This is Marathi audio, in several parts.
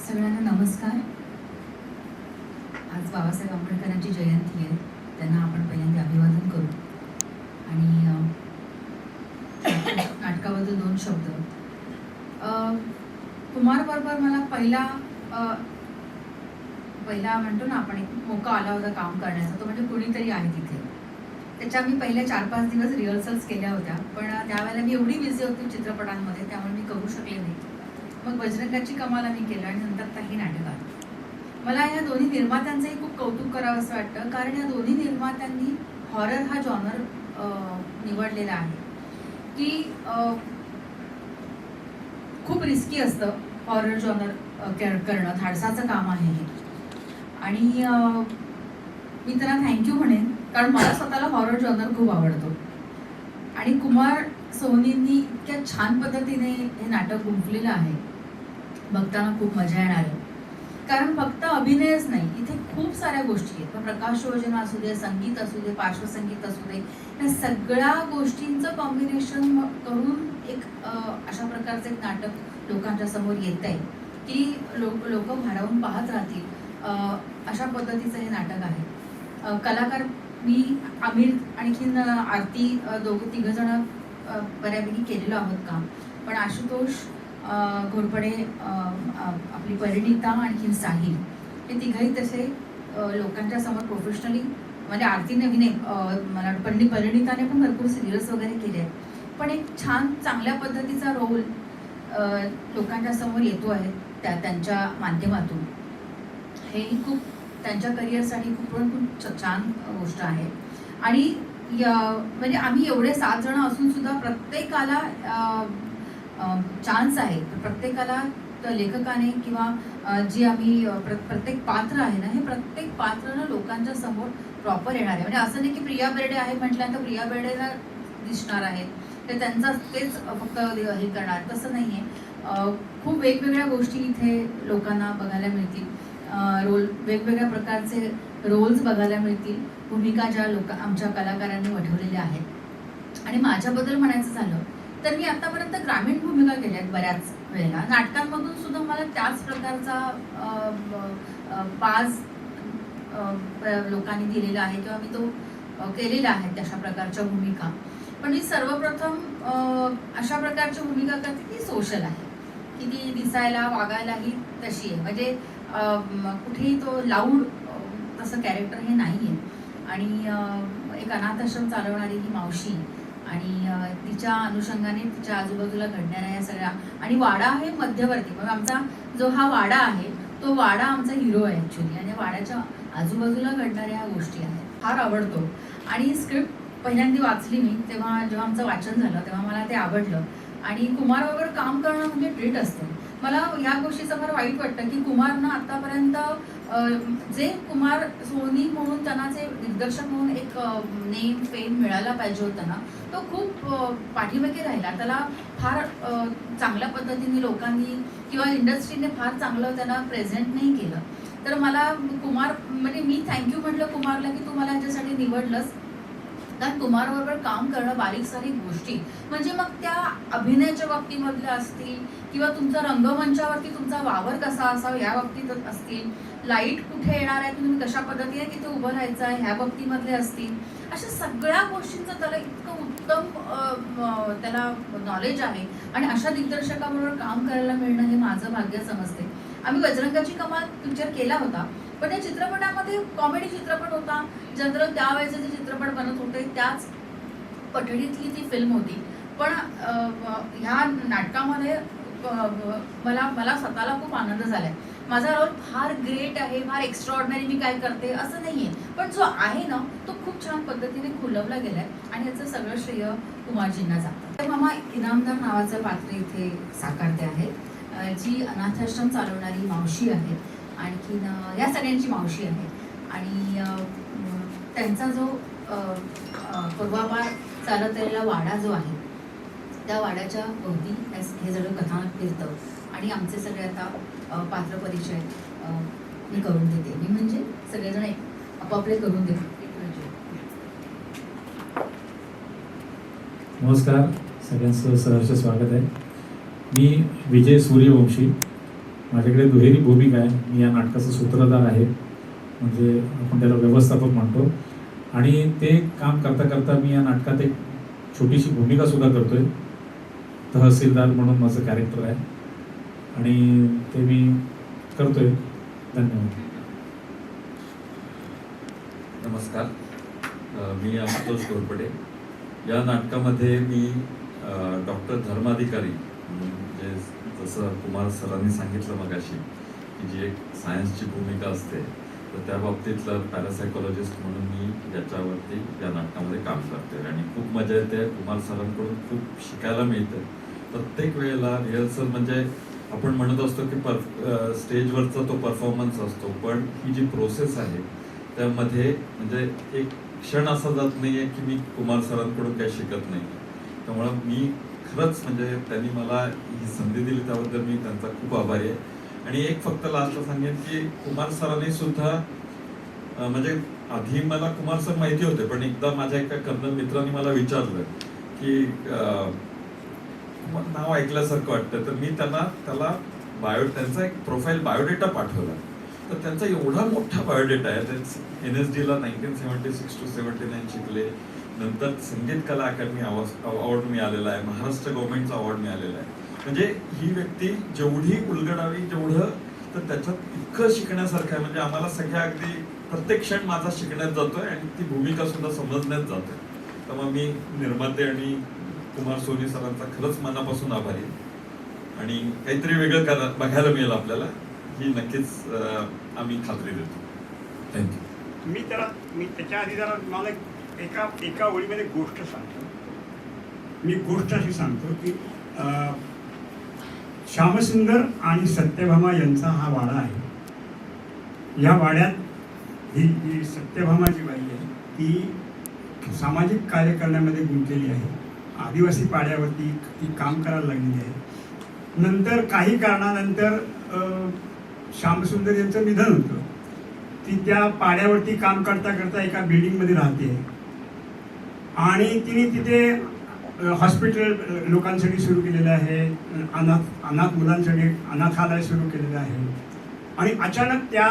सगळ्यांना नमस्कार. आज बाबासाहेब आंबेडकरांची जयंती आहे. त्यांना आपण पहिल्यांदा अभिवादन करू आणि नाटकाबद्दल दोन शब्द. कुमार बरोबर मला पहिला म्हणतो ना आपण एक मोका आला होता काम करण्याचा, तो म्हणजे कुणीतरी आहे तिथे. त्याच्या मी पहिल्या 4-5 दिवस रिहर्सल्स केल्या होत्या, पण त्यावेळेला मी एवढी बिझी होती चित्रपटांमध्ये, त्यामुळे मी करू शकले नाही. मग बजरंगाची कमाल आम्ही केलं आणि नंतर काही नाटक आलं. मला या दोन्ही निर्मात्यांचंही खूप कौतुक करावं असं वाटतं, कारण या दोन्ही निर्मात्यांनी हॉरर हा जॉनर निवडलेला आहे की खूप रिस्की असतं हॉरर जॉनर करणं, धाडसाचं काम आहे हे. आणि मी त्यांना थँक्यू म्हणेन, कारण मला स्वतःला हॉरर जॉनर खूप आवडतो. आणि कुमार सोनींनी इतक्या छान पद्धतीने हे नाटक गुंफलेलं आहे, बघताना खूप मजा येणार आहे. कारण फक्त अभिनयच नाही, इथे खूप साऱ्या गोष्टी आहेत. प्रकाश योजना असू दे, संगीत असू दे, पार्श्वसंगीत असू दे, या सगळ्या गोष्टींचं कॉम्बिनेशन करून एक अशा प्रकारचं एक नाटक लोकांच्या समोर येत आहे की लोक भारावून पाहत राहतील. अशा पद्धतीचं हे नाटक आहे. कलाकार मी, आमिर, आणखीन आरती, तिघंजण बऱ्यापैकी केलेलो आहोत काम. पण आशुतोष घोरपडे, आपली परिणिता, आणखीन साहिल, हे तिघही तसे लोकांच्या समोर प्रोफेशनली, म्हणजे आरती नवीन आहे, मला परिणिताने पण भरपूर सिरियल्स वगैरे केले आहेत, पण एक छान चांगल्या पद्धतीचा रोल लोकांच्या समोर येतो आहे त्यांच्या माध्यमातून. हे खूप त्यांच्या करिअरसाठी खूप छान गोष्ट आहे. आणि म्हणजे आम्ही एवढे 7 जण असून सुद्धा प्रत्येकाला चान्स आहे. प्रत्येकाला लेखकाने किंवा जी आम्ही प्रत्येक पात्र आहे ना, हे प्रत्येक पात्र लोकांच्या समोर प्रॉपर येणार आहे. म्हणजे असं नाही की प्रिया बेर्डे आहे म्हटल्यानंतर प्रिया बेर्डेला दिसणार आहेत, ते तेच फक्त हे करणार, तसं नाही आहे. खूप वेगवेगळ्या गोष्टी इथे लोकांना बघायला मिळतील. वेगवेगळ्या प्रकारचे रोल्स बघायला मिळतील, भूमिका ज्या आमच्या कलाकारांनी वठवलेल्या आहेत. आणि माझ्याबद्दल म्हणायचं झालं तर मी आतापर्यंत ग्रामीण भूमिका केल्या आहेत बऱ्याच वेळेला. नाटकांमधून सुद्धा मला त्याच प्रकारचा बाज लोकांनी दिलेला आहे किंवा मी तो केलेला आहे तशा प्रकारच्या भूमिका. पण मी सर्वप्रथम अशा प्रकारची भूमिका करते ती सोशल आहे, की ती दिसायला वागायलाही तशी आहे. म्हणजे कुठेही तो लाऊड तसं कॅरेक्टर हे नाही आहे. आणि एक अनाथ आश्रम चालवणारी ही मावशी आणि तिच्या अनुषंगाने तिच्या आजूबाजूला घडणाऱ्या या सगळ्या, आणि वाडा हे मध्यवर्ती, म्हणजे आमचा जो हा वाडा आहे तो वाडा आमचा हिरो आहे ॲक्च्युली. आणि वाड्याच्या आजूबाजूला घडणाऱ्या ह्या गोष्टी आहेत, फार आवडतो. आणि स्क्रिप्ट पहिल्यांदा वाचली मी जेव्हा आमचं वाचन झालं तेव्हा मला ते आवडलं. आणि कुमारबरोबर काम करणं म्हणजे ट्रीट असतं. मला ह्या गोष्टीचं फार वाईट वाटतं की कुमारनं आतापर्यंत जे कुमार सोनी म्हणून त्यांना जे दिग्दर्शक म्हणून एक नेम फेम मिळायला पाहिजे होतं ना, तो खूप पाठीमागे राहिला. त्याला फार चांगल्या पद्धतीने लोकांनी किंवा इंडस्ट्रीने फार चांगलं त्यांना प्रेझेंट नाही केलं. तर मला कुमार, म्हणजे मी थँक्यू म्हटलं कुमारला की तू मला ह्याच्यासाठी निवडलंस. कारण कुमारबरोबर काम करणं बारीक सारीक गोष्टी, म्हणजे मग त्या अभिनयाच्या बाबतीमधल्या असतील किंवा तुमचा रंगमंचावरती तुमचा वावर कसा असावा या बाबतीत असतील, लाईट कुठे येणार आहे, तुम्ही कशा पद्धतीने तिथे उभं राहायचं आहे ह्या बाबतीमधले असतील, अशा सगळ्या गोष्टींचं त्याला इतकं उत्तम त्याला नॉलेज आहे. आणि अशा दिग्दर्शकाबरोबर काम करायला मिळणं हे माझं भाग्य समजते. आम्ही बजरंगाची कमाल पिक्चर केला होता, पण त्या चित्रपटामध्ये कॉमेडी चित्रपट होता. जनरल त्यावेळेचे जे चित्रपट बनत होते त्याच पठडीतली ती फिल्म होती. पण ह्या नाटकामध्ये मला स्वतःला खूप आनंद झालाय. माझा रोल फार ग्रेट आहे, फार एक्स्ट्राऑर्डिनरी मी काय करते असं नाहीये, पण जो आहे ना तो खूप छान पद्धतीने खुलवला गेलाय आणि याचं सगळं श्रेय कुमारजींना जातं. मामा इनामदार नावाचं पात्र इथे साकारते आहे, जी अनाथाश्रम चालवणारी मावशी आहे, आणखीन या सगळ्यांची मावशी आहे. आणि त्यांचा जो पूर्वापार चालत आलेला वाडा जो आहे त्या वाड्याच्या भोवती हे सगळं कथानक फिरतं. आणि आमचे सगळे आता पात्र परिचय मी करून देते, मी म्हणजे सगळेजण आपापले करून देते. नमस्कार, सगळ्यांचं सहर्ष स्वागत आहे. मी विजय सूर्यवंशी, माझ्याकडे दुहेरी भूमिका आहे. मी या नाटकाचा सूत्रधार आहे, म्हणजे आपण त्याला व्यवस्थापक म्हणतो. आणि ते काम करता करता मी या नाटकात एक छोटीशी भूमिका सुद्धा करतोय. तहसीलदार म्हणून माझं कॅरेक्टर आहे आणि ते मी करतोय. धन्यवाद. नमस्कार, मी आशुतोष घोरपडे. या नाटकामध्ये मी डॉक्टर धर्माधिकारी म्हणजे जसं कुमार सरांनी सांगितलं मगाशी की जी एक सायन्सची भूमिका असते, तर त्या बाबतीतलं पॅरासायकोलॉजिस्ट म्हणून मी याच्यावरती या नाटकामध्ये काम करते आणि खूप मजा येते. कुमार सरांकडून खूप शिकायला मिळतं. प्रत्येक वेळेला रिहर्सल म्हणजे आपण म्हणत असतो की स्टेजवरचा तो परफॉर्मन्स असतो, पण ही जी प्रोसेस आहे त्यामध्ये म्हणजे एक क्षण असा जात नाहीये की मी कुमार सरांकडून काही शिकत नाही. त्यामुळं मी खरंच म्हणजे त्यांनी मला ही संधी दिली त्याबद्दल मी त्यांचा खूप आभारी आहे. आणि एक फक्त लास्टला सांगेन की कुमार सरांनी सुद्धा म्हणजे आधी मला कुमार सर माहिती होते, पण एकदा माझ्या एका कर्नल मित्रांनी मला विचारलं की नाव ऐकल्यासारखं वाटतं, तर मी त्याला त्यांचा एक प्रोफाईल बायोडेटा पाठवला. तर त्यांचा एवढा मोठा बायोडेटा आहे. ते NSD ला 1976 to 79 शिकले, नंतर संगीत कला अकादमी अवॉर्ड मिळालेला आहे, महाराष्ट्र गव्हर्नमेंटचा अवॉर्ड मिळालेला आहे. म्हणजे ही व्यक्ती जेवढी उलगडावी तेवढं, तर त्याच्यात इतकं शिकण्यासारखं आहे. म्हणजे आम्हाला सगळ्या अगदी प्रत्येक क्षण माझा शिकण्यात जातोय आणि ती भूमिका सुद्धा समजण्यात जाते. त्यामुळे मी निर्माते आणि कुमार सोनी सरांचा खरंच मनापासून आभारी आहे. आणि काहीतरी वेगळं बघायला मिळेल आपल्याला, ही नक्कीच आम्ही खात्री देतो. थँक्यू. मी त्याच्या आधी जरा मला एका ओळीमध्ये गोष्ट सांगतो. मी गोष्ट अशी सांगतो की श्यामसुंदर आणि सत्यभामा यांचा हा वाडा आहे. या वाड्यात ही सत्यभामा जी बाई आहे ती सामाजिक कार्य करण्यामध्ये गुंतलेली आहे. आदिवासी पाड्यावरती ती काम करायला लागलेली आहे. नंतर काही कारणानंतर श्यामसुंदर यांचं निधन होतं. ती त्या पाड्यावरती काम करता करता एका बिल्डिंगमध्ये राहते आणि तिने तिथे हॉस्पिटल लोकांसाठी सुरू केलेलं आहे, अनाथ मुलांसाठी अनाथालय सुरू केलेलं आहे. आणि अचानक त्या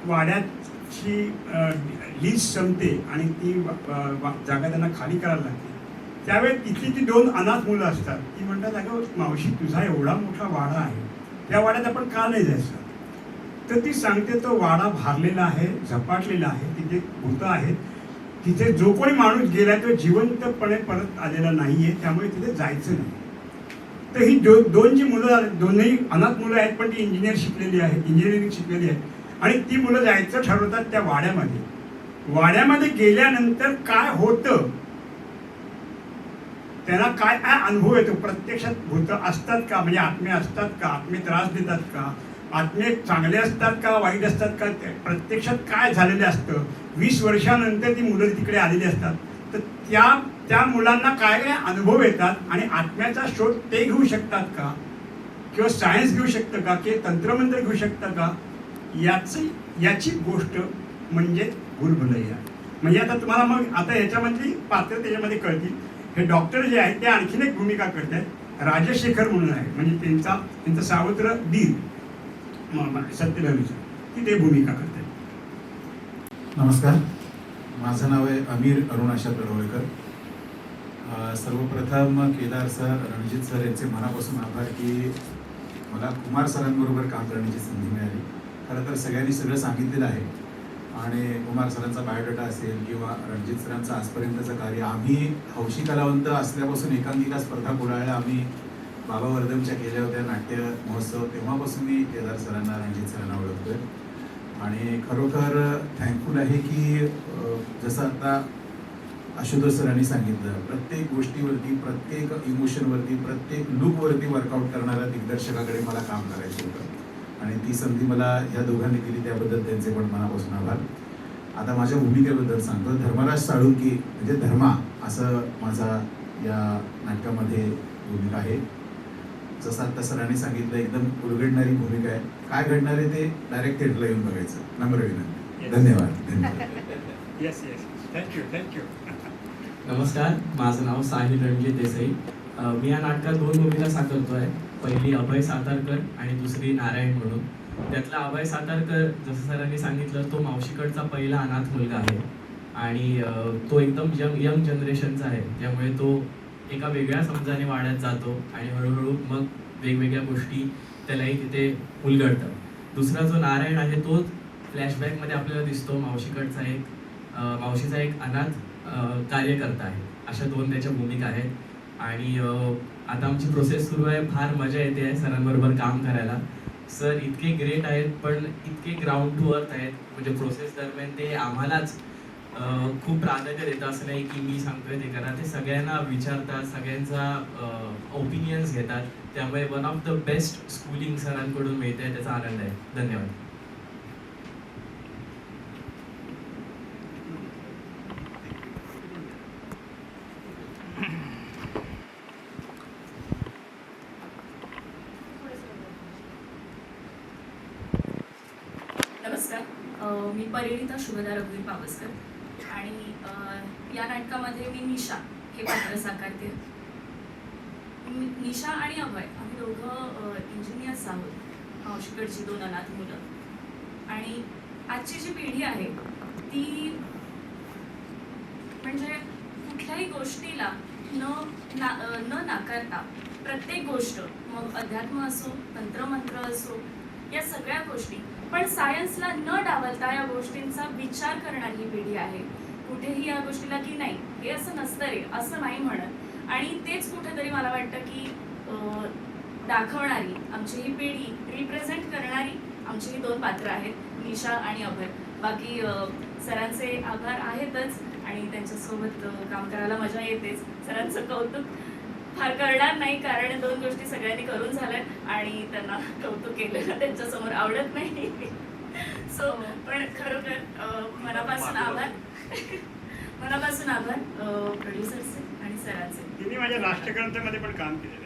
वाड्याची लीज संपते आणि ती जागा त्यांना खाली करायला लागते. त्यावेळी तिथली ती 2 अनाथ मुलं असतात. ती म्हणतात, अगं मावशी, तुझा एवढा मोठा वाडा आहे, त्या वाड्यात आपण का नाही जायचं? तर ती सांगते, तो वाडा भारलेला आहे, झपाटलेला आहे, तिथे भूतं आहेत, तिथे जो कोणी माणूस गेला तो जिवंतपणे परत आलेला नाहीये, त्यामुळे तिथे जायचं नाही. तर ही दोन जी मुलं, दोन्ही अनाथ मुलं आहेत, पण ती इंजिनिअरिंग शिकलेली आहे. आणि ती मुलं जायचं ठरवतात त्या वाड्यामध्ये. वाड्यामध्ये गेल्यानंतर काय होतं, त्यांना काय अनुभव येतो, प्रत्यक्षात भूतं असतात का, म्हणजे आत्मे असतात का, आत्मे त्रास देतात का, आत्मे चांगले असतात का, वाईट असतात का, प्रत्यक्षात काय झालेलं असतं. 20 वर्षानंतर ती मुलं तिकडे आलेली असतात. तर त्या मुलांना काय काय अनुभव येतात आणि आत्म्याचा शोध ते घेऊ शकतात का, किंवा सायन्स घेऊ शकतं का, किंवा तंत्रमंत्र घेऊ शकतं का, याची गोष्ट म्हणजे भूलभुलैया. म्हणजे आता तुम्हाला मग आता याच्यामधली पात्र त्याच्यामध्ये कळतील. हे डॉक्टर जे आहेत ते आणखीन एक भूमिका करतात, राजशेखर म्हणून आहे, म्हणजे त्यांचा सावत्र दीर सत्यभामीचा, ती ते भूमिका करतात. नमस्कार, माझं नाव आहे अमीर अरुणाशा तळवळकर. सर्वप्रथम केदार सर, रणजित सर यांचे मनापासून आभार की मला कुमार सरांबरोबर काम करण्याची संधी मिळाली. खरं तर सगळ्यांनी सगळं सांगितलेलं आहे आणि कुमार सरांचा बायोडाटा असेल किंवा रणजित सरांचं आजपर्यंतचं कार्य, आम्ही हौशी कलावंत असल्यापासून एकांकिका स्पर्धा पुढायला आम्ही बाबा वर्धमच्या केल्या होत्या नाट्य महोत्सव, तेव्हापासून मी केदार सरांना, रणजित सरांना ओळखतोय. आणि खरोखर थँकफुल आहे की जसं आता आशुतोष सरांनी सांगितलं, प्रत्येक गोष्टीवरती, प्रत्येक इमोशनवरती, प्रत्येक लुकवरती वर्कआउट करणाऱ्या दिग्दर्शकाकडे मला काम करायचं होतं आणि ती संधी मला ह्या दोघांनी दिली, त्याबद्दल त्यांचे पण मनापासून आभार. आता माझ्या भूमिकेबद्दल सांगतो. धर्मराज साळुंकी म्हणजे धर्मा असं माझा या नाटकामध्ये भूमिका आहे. जसं आता सरांनी सांगितलं, एकदम उलगडणारी भूमिका आहे. काय घडणार आहे ते डायरेक्ट थिएटरला येऊन बघायचं. नम्र विनंती. धन्यवाद. Yes yes, thank you. नमस्कार, माझं नाव साहिल रणजित देसाई. मी या नाटकात 2 भूमिका साकारतो आहे. पहिली अभय सातारकर आणि दुसरी नारायण म्हणून. त्यातला अभय सातारकर जसं सरांनी सांगितलं तो मावशीकडचा पहिला अनाथ मुलगा आहे आणि तो एकदम यंग जनरेशनचा आहे, त्यामुळे तो एका वेगळ्या समजाने वाढत जातो आणि हळूहळू मग वेगवेगळ्या गोष्टी त्यालाही तिथे उलगडतात. दुसरा जो नारायण आहे तो फ्लॅशबॅकमध्ये आपल्याला दिसतो मावशीचा एक अनाथ कार्यकर्ता आहे. अशा 2 त्याच्या भूमिका आहेत. आणि आता आमची प्रोसेस सुरू आहे. फार मजा येते आहे सरांबरोबर काम करायला. सर इतके ग्रेट आहेत पण इतके ग्राउंड टू अर्थ आहेत, म्हणजे प्रोसेस दरम्यान ते आम्हालाच खूप प्राधान्य देतात. असं नाही की मी सांगतोय ते करा, ते सगळ्यांना विचारतात, सगळ्यांचा ओपिनियन्स घेतात. त्यामुळे one of the best schooling सरांकडून मिळते आहे, त्याचा आनंद आहे. धन्यवाद. नमस्कार, मी परिणिता शुभदा रघुवीर पावसकर आणि या नाटकामध्ये मी निशा हे पात्र साकारते. निशा आणि अभय आम्ही दोघं इंजिनियर्स आहोत, मावशीकडची 2 अनाथ मुलं. आणि आजची जी पिढी आहे ती म्हणजे कुठल्याही गोष्टीला न नाकारता प्रत्येक गोष्ट, मग अध्यात्म असो, तंत्रमंत्र असो, या सगळ्या गोष्टी, पण सायन्सला न डावलता या गोष्टींचा विचार करणारी ही पिढी आहे. कुठेही या गोष्टीला की नाही हे असं नसतं रे असं नाही म्हणत. आणि तेच कुठेतरी मला वाटतं की दाखवणारी आमची ही पिढी, रिप्रेझेंट करणारी आमची ही 2 पात्र आहेत, निशा आणि अभय. बाकी सरांचे आभार आहेतच आणि त्यांच्यासोबत काम करायला मजा येतेच. सरांचं कौतुक फार करणार नाही कारण 2 गोष्टी सगळ्यांनी करून झाल्यात आणि त्यांना कौतुक केलेलं त्यांच्यासमोर आवडत नाही. सो पण खरोखर मनापासून आभार प्रोड्युसरचे आणि सरांचे. तिने माझ्या राष्ट्रग्रंथामध्ये पण काम केलेलं आहे.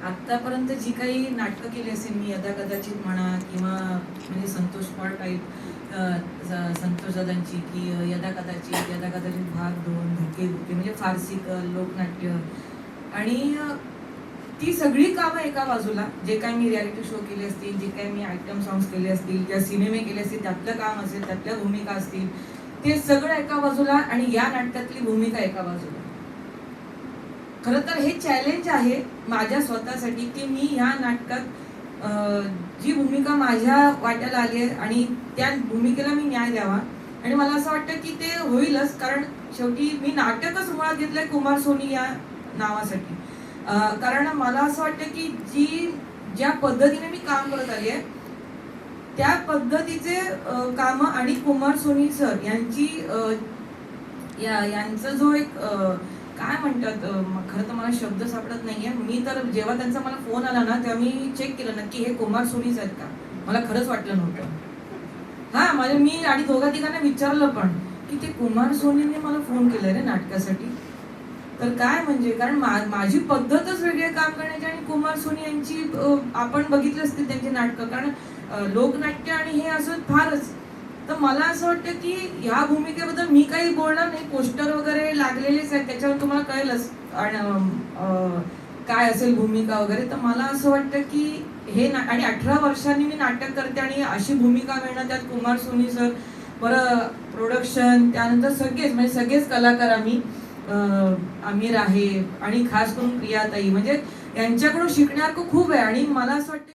आत्तापर्यंत जी काही नाटकं केली असेल मी, यदा कदाचित म्हणा किंवा म्हणजे संतोष पॉल टाईप संतोष दादांची, की यदा कदाचित भाग 2, धोके म्हणजे फारसी लोकनाट्य, आणि ती सगळी कामं एका बाजूला, जे काही मी रियालिटी शो केले असतील, जे काही मी आयटम सॉंग्स केले असतील किंवा सिनेमे केले असतील, त्यातलं काम असेल, त्यातल्या भूमिका असतील, ते सगळं एका बाजूला आणि या नाटकातली भूमिका एका बाजूला. खरं तर हे चॅलेंज आहे माझ्या स्वतःसाठी की मी ह्या नाटकात जी भूमिका माझ्या वाट्याला आली आहे आणि त्या भूमिकेला मी न्याय द्यावा. आणि मला असं वाटतं की ते होईलच, कारण शेवटी मी नाटकच मुळात घेतलंय कुमार सोनी या नावासाठी. कारण मला असं वाटतं की ज्या पद्धतीने मी काम करत आली आहे त्या पद्धतीचे कामं आणि कुमार सोनी सर यांची यांचा जो एक काय म्हणतात, खरं तर मला शब्द सापडत नाहीये. मी तर जेव्हा त्यांचा मला फोन आला ना तेव्हा मी चेक केलं नक्की हे कुमार सोनीच आहेत का, मला खरंच वाटलं नव्हतं. हा म्हणजे मी आणि 2-3 विचारलं पण की ते कुमार सोनीने मला फोन केलाय रे नाटकासाठी. तर काय म्हणजे, कारण माझी पद्धतच वेगळी आहे काम करण्याची आणि कुमार सोनी यांची आपण बघितलं असतील त्यांची नाटकं, कारण लोकनाट्य आणि हे असं फारच. तर मला असं वाटतं की ह्या भूमिकेबद्दल मी काही बोलणार नाही, पोस्टर वगैरे लागलेलेच आहेत त्याच्यावर तुम्हाला कळेलच काय असेल भूमिका वगैरे. तर मला असं वाटतं की हे आणि 18 वर्षांनी मी नाटक करते आणि अशी भूमिका मिळणं, त्यात कुमार सोनी सर, बरं प्रोडक्शन, त्यानंतर सगळेच कलाकार, आमिर आहे आणि खास करून प्रियाताई, म्हणजे यांच्याकडून शिकण्यासारखं खूप आहे. आणि मला असं वाटतं